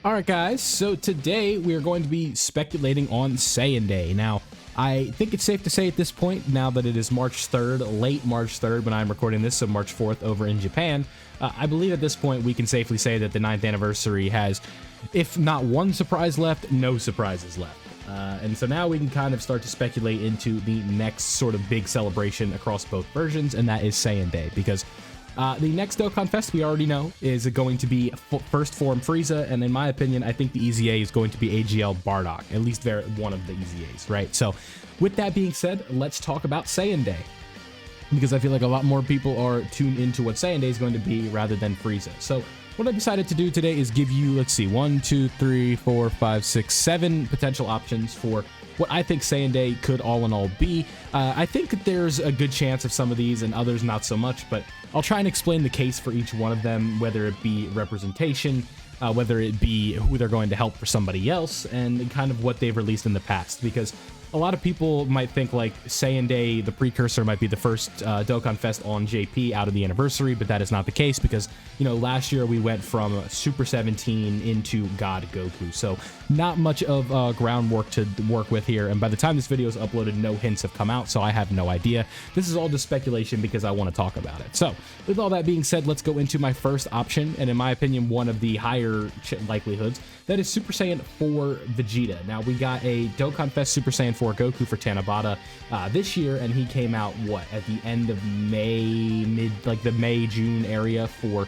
Alright guys, so today we are going to be speculating on Saiyan Day. Now, I think it's safe to say at this point, now that it is March 3rd, late March 3rd when I'm recording this, so March 4th over in Japan, I believe at this point we can safely say that the 9th anniversary has, if not one surprise left, no surprises left. And so now we can kind of start to speculate into the next sort of big celebration across both versions, and that is Saiyan Day, because the next Dokkan Fest, we already know, is going to be first form Frieza, and in my opinion, I think the EZA is going to be AGL Bardock, at least one of the EZAs, right? So, with that being said, let's talk about Saiyan Day, because I feel like a lot more people are tuned into what Saiyan Day is going to be rather than Frieza. So, what I decided to do today is give you, let's see, 1, 2, 3, 4, 5, 6, 7 potential options for what I think Saiyan Day could all in all be. I think that there's a good chance of some of these and others not so much, but I'll try and explain the case for each one of them, whether it be representation, whether it be who they're going to help for somebody else, and kind of what they've released in the past, because a lot of people might think like Saiyan Day, the precursor, might be the first Dokkan Fest on JP out of the anniversary, but that is not the case because, you know, last year we went from Super 17 into God Goku, so not much of groundwork to work with here, and by the time this video is uploaded, no hints have come out, so I have no idea. This is all just speculation because I want to talk about it. So, with all that being said, let's go into my first option, and in my opinion, one of the higher likelihoods, that is Super Saiyan 4 Vegeta. Now, we got a Dokkan Fest Super Saiyan 4 Goku for Tanabata this year, and he came out, what, at the end of May, like the May-June area for...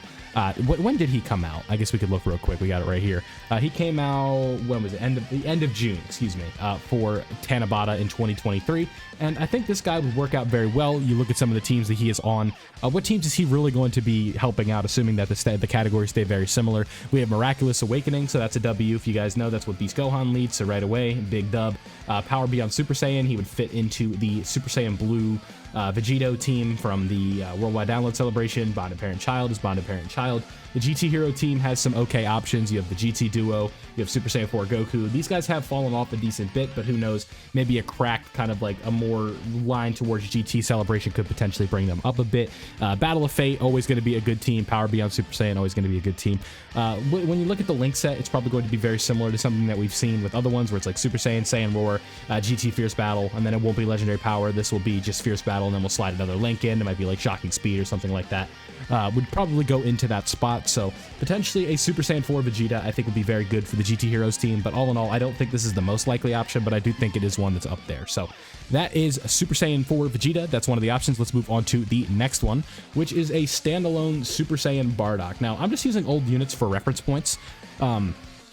when did he come out? I guess we could look real quick. We got it right here. He came out, when was it? The end of June, excuse me, for Tanabata in 2023. And I think this guy would work out very well. You look at some of the teams that he is on. What teams is he really going to be helping out, assuming that the categories stay very similar? We have Miraculous Awakening, so that's a W. If you guys know, that's what Beast Gohan leads, so right away, big dub. Power Beyond Super Saiyan, he would fit into the Super Saiyan Blue Vegito team from the Worldwide Download Celebration. Bond and Parent Child is Bond and Parent Child. The GT Hero team has some okay options. You have the GT Duo, you have Super Saiyan 4 Goku. These guys have fallen off a decent bit, but who knows, maybe a cracked kind of like a more line towards GT Celebration could potentially bring them up a bit. Battle of Fate, always going to be a good team. Power Beyond Super Saiyan, always going to be a good team. When you look at the link set, it's probably going to be very similar to something that we've seen with other ones where it's like Super Saiyan, Saiyan Roar, GT Fierce Battle, and then it won't be Legendary Power. This will be just Fierce Battle, and then we'll slide another link in. It might be like Shocking Speed or something like that. Would probably go into that spot, so potentially a Super Saiyan 4 Vegeta I think would be very good for the GT Heroes team, but all in all, I don't think this is the most likely option, but I do think it is one that's up there. So that is Super Saiyan 4 Vegeta. That's one of the options. Let's move on to the next one, which is a standalone Super Saiyan Bardock. Now, I'm just using old units for reference points.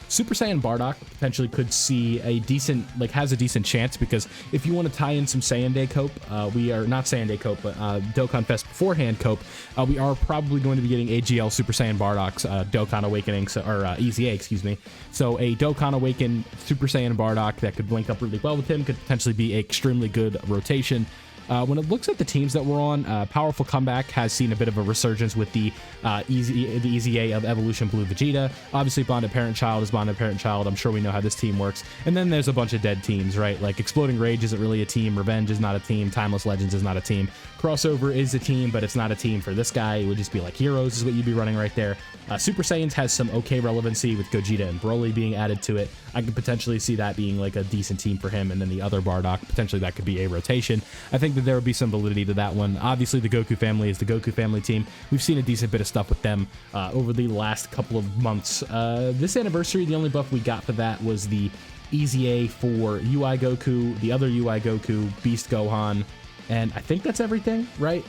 Super Saiyan Bardock potentially could see a decent, has a decent chance, because if you want to tie in some Saiyan Day cope, we are not Saiyan Day cope, but Dokkan Fest beforehand cope, we are probably going to be getting AGL Super Saiyan Bardock's Dokkan Awakening, or EZA, excuse me. So a Dokkan Awaken Super Saiyan Bardock that could link up really well with him could potentially be an extremely good rotation. When it looks at the teams that we're on, Powerful Comeback has seen a bit of a resurgence with the EZA of Evolution Blue Vegeta. Obviously, Bonded Parent Child is Bonded Parent Child. I'm sure we know how this team works. And then there's a bunch of dead teams, right? Like Exploding Rage isn't really a team. Revenge is not a team. Timeless Legends is not a team. Crossover is a team, but it's not a team for this guy. It would just be like Heroes is what you'd be running right there. Super Saiyans has some okay relevancy with Gogeta and Broly being added to it. I could potentially see that being like a decent team for him, and then the other Bardock, potentially that could be a rotation. I think that there would be some validity to that one. Obviously, the Goku family is the Goku family team. We've seen a decent bit of stuff with them over the last couple of months. This anniversary, the only buff we got for that was the EZA for UI Goku, the other UI Goku, Beast Gohan, and I think that's everything, right?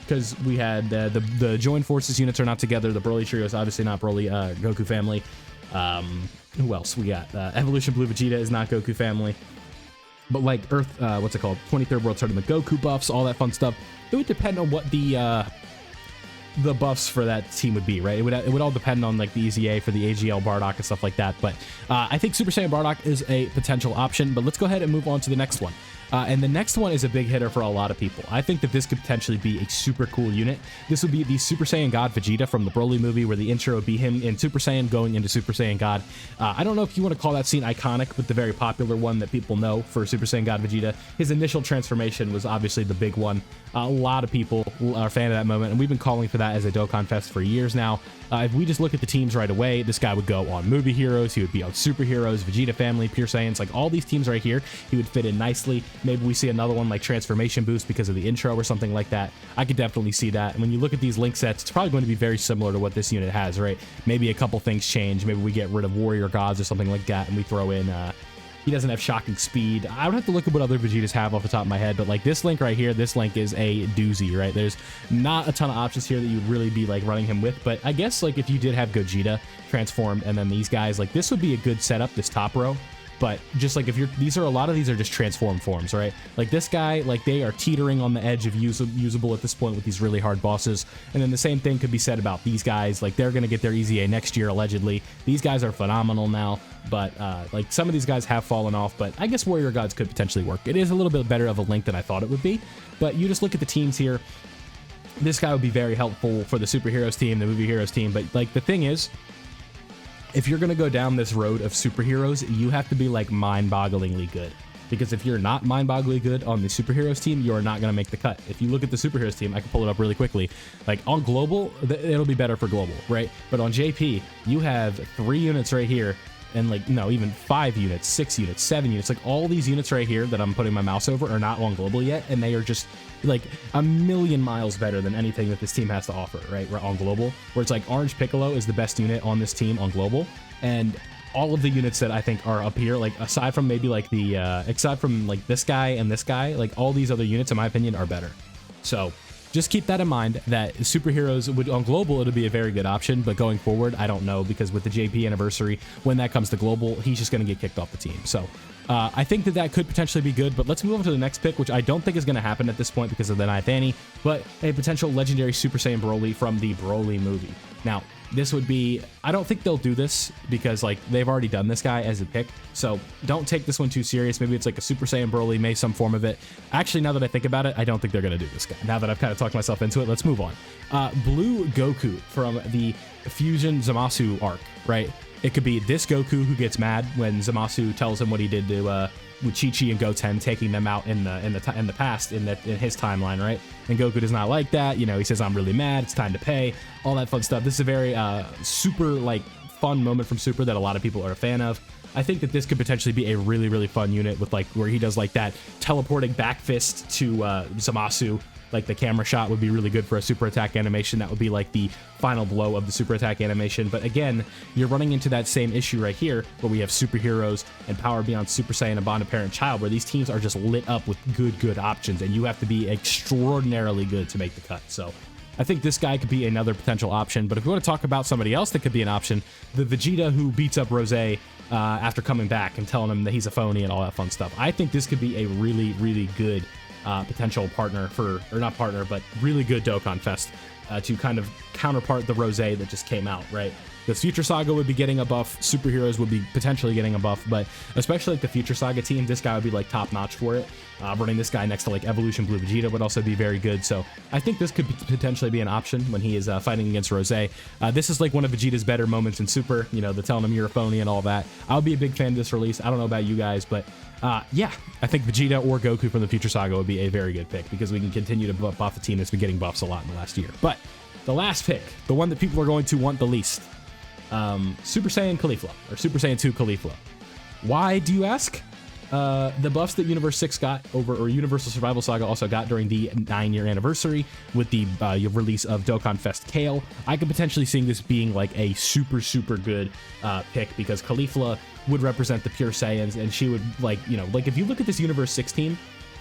Because we had the Joined Forces units are not together. The Broly trio is obviously not Broly Goku family. Who else we got? Evolution Blue Vegeta is not Goku family. But like Earth, what's it called? 23rd World Tournament Goku buffs, all that fun stuff. It would depend on what the buffs for that team would be, right? It would all depend on like the EZA for the AGL Bardock and stuff like that. But I think Super Saiyan Bardock is a potential option. But let's go ahead and move on to the next one. And the next one is a big hitter for a lot of people. I think that this could potentially be a super cool unit. This would be the Super Saiyan God Vegeta from the Broly movie, where the intro would be him in Super Saiyan going into Super Saiyan God. I don't know if you want to call that scene iconic, but the very popular one that people know for Super Saiyan God Vegeta. His initial transformation was obviously the big one. A lot of people are a fan of that moment, and we've been calling for that as a Dokkan Fest for years now. If we just look at the teams right away, this guy would go on Movie Heroes, he would be on Super Heroes, Vegeta Family, Pure Saiyans, like all these teams right here, he would fit in nicely. Maybe we see another one like Transformation Boost because of the intro or something like that. I could definitely see that. And when you look at these link sets, it's probably going to be very similar to what this unit has, right? Maybe a couple things change. Maybe we get rid of Warrior Gods or something like that, and we throw in he doesn't have shocking speed. I would have to look at what other Vegetas have off the top of my head, but like this link right here, this link is a doozy, right? There's not a ton of options here that you'd really be like running him with, but I guess like if you did have Gogeta transformed and then these guys, like this would be a good setup, this top row. But just like if you're, a lot of these are just transformed forms, right? Like this guy, like they are teetering on the edge of usable at this point with these really hard bosses. And then the same thing could be said about these guys. Like they're going to get their Easy A next year, allegedly. These guys are phenomenal now, but like some of these guys have fallen off, but I guess Warrior Gods could potentially work. It is a little bit better of a link than I thought it would be, but you just look at the teams here. This guy would be very helpful for the Superheroes team, the Movie Heroes team, but like the thing is, if you're going to go down this road of superheroes, you have to be like mind-bogglingly good. Because if you're not mind-bogglingly good on the superheroes team, you're not going to make the cut. If you look at the superheroes team, I can pull it up really quickly. Like on global, it'll be better for global, right? But on JP, you have 3 units right here, and like, no, even 5 units, 6 units, 7 units. Like all these units right here that I'm putting my mouse over are not on global yet, and they are just like a million miles better than anything that this team has to offer, right? On global, where it's like Orange Piccolo is the best unit on this team on global, and all of the units that I think are up here, like aside from maybe like the aside from like this guy and this guy, like all these other units in my opinion are better. So just keep that in mind, that superheroes would on global it'll be a very good option, but going forward I don't know, because with the JP anniversary, when that comes to global, he's just going to get kicked off the team. So I think that could potentially be good, but let's move on to the next pick, which I don't think is going to happen at this point because of the 9th Annie, but a potential legendary Super Saiyan Broly from the Broly movie. Now, this would be, I don't think they'll do this because like they've already done this guy as a pick, so don't take this one too serious. Maybe it's like a Super Saiyan Broly, maybe some form of it. Actually, now that I think about it, I don't think they're going to do this guy. Now that I've kind of talked myself into it, let's move on. Blue Goku from the Fusion Zamasu arc, right? It could be this Goku who gets mad when Zamasu tells him what he did to with Chi-Chi and Goten, taking them out in the past in his timeline, right? And Goku does not like that. You know, he says, "I'm really mad. It's time to pay." All that fun stuff. This is a very super like fun moment from Super that a lot of people are a fan of. I think that this could potentially be a really, really fun unit with like where he does like that teleporting back fist to Zamasu. Like the camera shot would be really good for a super attack animation. That would be like the final blow of the super attack animation. But again, you're running into that same issue right here where we have superheroes and Power Beyond Super Saiyan and Bond of Parent Child, where these teams are just lit up with good options, and you have to be extraordinarily good to make the cut. So I think this guy could be another potential option. But if we want to talk about somebody else that could be an option, the Vegeta who beats up Rose after coming back and telling him that he's a phony and all that fun stuff. I think this could be a really, really good potential partner for, or not partner, but really good Dokkan Fest to kind of counterpart the Rose that just came out, right? The Future Saga would be getting a buff, superheroes would be potentially getting a buff, but especially like the Future Saga team, this guy would be like top notch for it. Running this guy next to like Evolution Blue Vegeta would also be very good. So I think this could potentially be an option when he is fighting against Rose. This is like one of Vegeta's better moments in Super, you know, the telling him you're a phony and all that. I'll be a big fan of this release. I don't know about you guys, but yeah, I think Vegeta or Goku from the Future Saga would be a very good pick because we can continue to buff a team that's been getting buffs a lot in the last year. But the last pick, the one that people are going to want the least, Super Saiyan Caulifla, or Super Saiyan 2 Caulifla. Why, do you ask? The buffs that Universe 6 got over, or Universal Survival Saga also got during the 9-year anniversary with the release of Dokkan Fest Kale. I could potentially see this being like a super good pick because Caulifla would represent the pure Saiyans, and she would like, you know, like if you look at this Universe 6 team,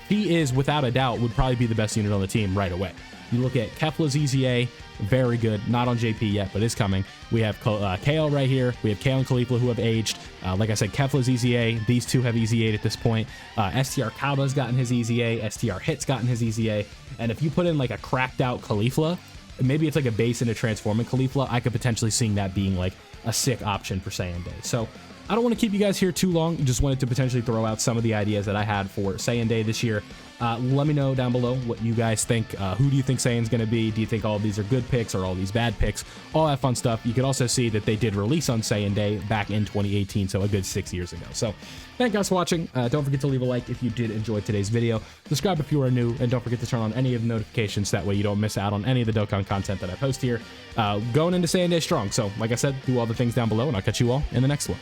he is without a doubt would probably be the best unit on the team right away. You look at Kefla's EZA, very good. Not on JP yet, but is coming. We have Kale right here. We have Kale and Caulifla who have aged. Like I said, Kefla's EZA. These two have EZA'd at this point. STR Kaba's gotten his EZA. STR Hit's gotten his EZA. And if you put in like a cracked out Caulifla, maybe it's like a base into transforming Caulifla, I could potentially see that being like a sick option for Saiyan Day. So I don't want to keep you guys here too long. Just wanted to potentially throw out some of the ideas that I had for Saiyan Day this year. Let me know down below what you guys think. Who do you think Saiyan's going to be? Do you think all of these are good picks or all these bad picks? All that fun stuff. You could also see that they did release on Saiyan Day back in 2018, so a good 6 years ago. So thank you guys for watching. Don't forget to leave a like if you did enjoy today's video. Subscribe if you are new, and don't forget to turn on any of the notifications. That way you don't miss out on any of the Dokkan content that I post here. Going into Saiyan Day strong. So like I said, do all the things down below, and I'll catch you all in the next one.